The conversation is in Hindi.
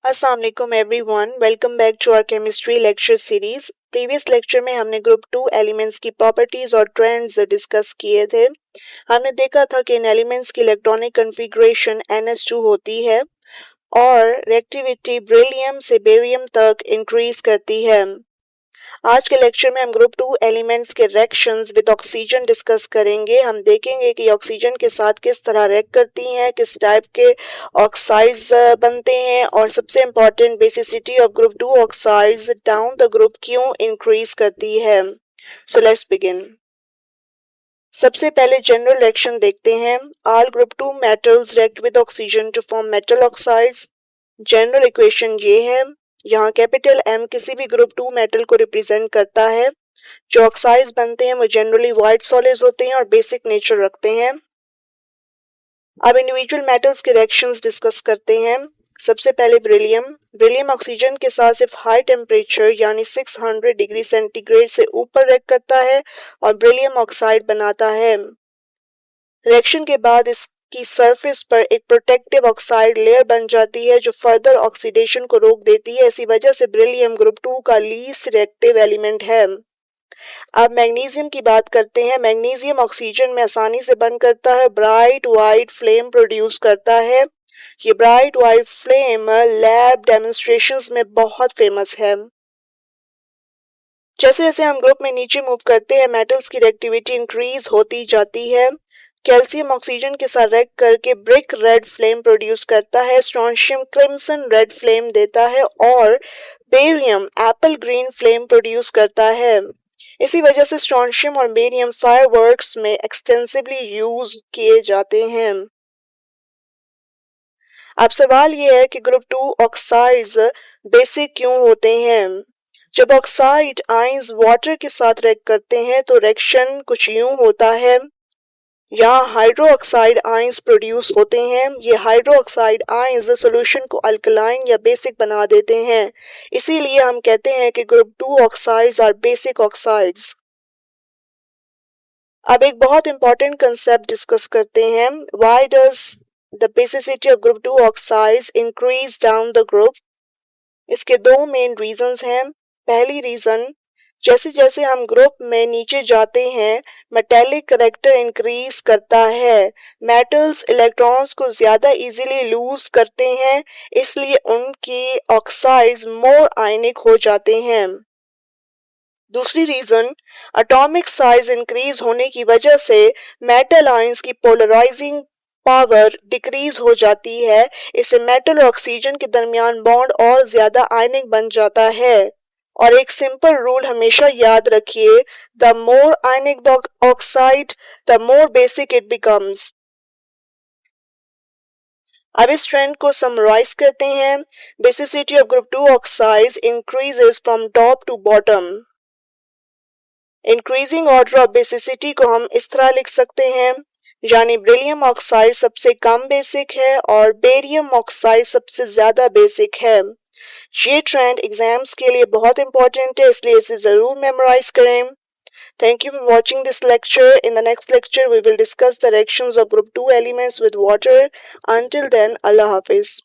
अस्सलाम वालेकुम everyone, welcome back to our chemistry lecture series. Previous lecture में हमने ग्रुप 2 एलिमेंट्स की प्रॉपर्टीज और ट्रेंड्स डिस्कस किए थे। हमने देखा था कि इन एलिमेंट्स की इलेक्ट्रॉनिक कॉन्फ़िगरेशन NH2 होती है और रिएक्टिविटी बेरिलियम से बेरियम तक इंक्रीज करती है। आज के लेक्चर में हम ग्रुप 2 एलिमेंट्स के रिएक्शंस विद ऑक्सीजन डिस्कस करेंगे। हम देखेंगे कि ऑक्सीजन के साथ किस तरह रिएक्ट करती हैं, किस टाइप के ऑक्साइड्स बनते हैं और सबसे important basicity of group 2 oxides down the group क्यों इंक्रीज करती है। So let's begin. सबसे पहले जनरल रिएक्शन देखते हैं। All group 2 metals react with oxygen to form metal oxides. General equation ये है, यहाँ कैपिटल M किसी भी ग्रुप 2 मेटल को रिप्रेजेंट करता है। जो ऑक्साइड्स बनते हैं वो जनरली व्हाइट सॉलिड्स होते हैं और बेसिक नेचर रखते हैं। अब इंडिविजुअल मेटल्स के रिएक्शंस डिस्कस करते हैं। सबसे पहले बेरिलियम ऑक्सीजन के साथ सिर्फ हाई टेम्परेचर यानी 600 डिग्री सेंटीग्रेड से ऊपर रिएक्ट करता है और बेरिलियम ऑक्साइड बनाता है। रिएक्शन के बाद की सरफेस पर एक प्रोटेक्टिव ऑक्साइड लेयर बन जाती है जो फर्दर ऑक्सीडेशन को रोक देती है। इसी वजह से बेरिलियम ग्रुप 2 का लीस्ट रिएक्टिव एलिमेंट है। अब मैग्नीशियम की बात करते हैं। मैग्नीशियम ऑक्सीजन में आसानी से बंद करता है, ब्राइट वाइट फ्लेम प्रोड्यूस करता है। ये bright white flame lab demonstrations में बहुत फेमस है। जैसे जैसे हम ग्रुप में नीचे मूव करते हैं मेटल्स की रिएक्टिविटी इंक्रीज होती जाती है। कैल्शियम ऑक्सीजन के साथ रिएक्ट करके ब्रिक रेड फ्लेम प्रोड्यूस करता है, स्ट्रोंशियम क्रिम्सन रेड फ्लेम देता है और barium Apple green flame produce करता है। इसी वजह से स्ट्रोंशियम और बेरियम फायरवर्क्स में एक्सटेंसिवली यूज किए जाते हैं। अब सवाल ये है कि ग्रुप 2 ऑक्साइड्स बेसिक क्यों होते हैं। जब ऑक्साइड आयंस वाटर के साथ रिएक्ट करते हैं तो रिएक्शन कुछ यूं होता है। यहाँ हाइड्रो ऑक्साइड आयंस प्रोड्यूस होते हैं। ये हाइड्रो ऑक्साइड आयंस सॉल्यूशन को अल्कलाइन या बेसिक बना देते हैं। इसीलिए हम कहते हैं कि group 2 oxides are basic oxides. अब एक बहुत इंपॉर्टेंट कंसेप्ट डिस्कस करते हैं। Why does the basicity of group 2 oxides increase down the group. इसके दो मेन रीजंस हैं। पहली रीजन, जैसे जैसे हम ग्रुप में नीचे जाते हैं मेटेलिक करैक्टर इंक्रीज करता है। मेटल्स इलेक्ट्रॉन्स को ज्यादा इजीली लूज करते हैं, इसलिए उनकी ऑक्साइड्स मोर आयनिक हो जाते हैं। दूसरी रीजन, एटॉमिक साइज इंक्रीज होने की वजह से मेटल आयंस की पोलराइजिंग पावर डिक्रीज हो जाती है। इससे मेटल और ऑक्सीजन के दरमियान बॉन्ड और ज्यादा आयनिक बन जाता है। और एक सिंपल रूल हमेशा याद रखिए, the more ionic the oxide the more basic it becomes. अब इस ट्रेंड को समराइज करते हैं। Basicity of group 2 oxides increases from top to bottom. Increasing order of basicity को हम इस तरह लिख सकते हैं, यानी बेरिलियम ऑक्साइड सबसे कम बेसिक है और बेरियम ऑक्साइड सबसे ज्यादा बेसिक है। ये ट्रेंड एग्जाम्स के लिए बहुत इंपॉर्टेंट है, इसलिए इसे जरूर मेमोराइज करें। Thank you for watching this lecture. In the next lecture we will discuss the reactions of group 2 elements with water. Until then, अल्लाह हाफिज।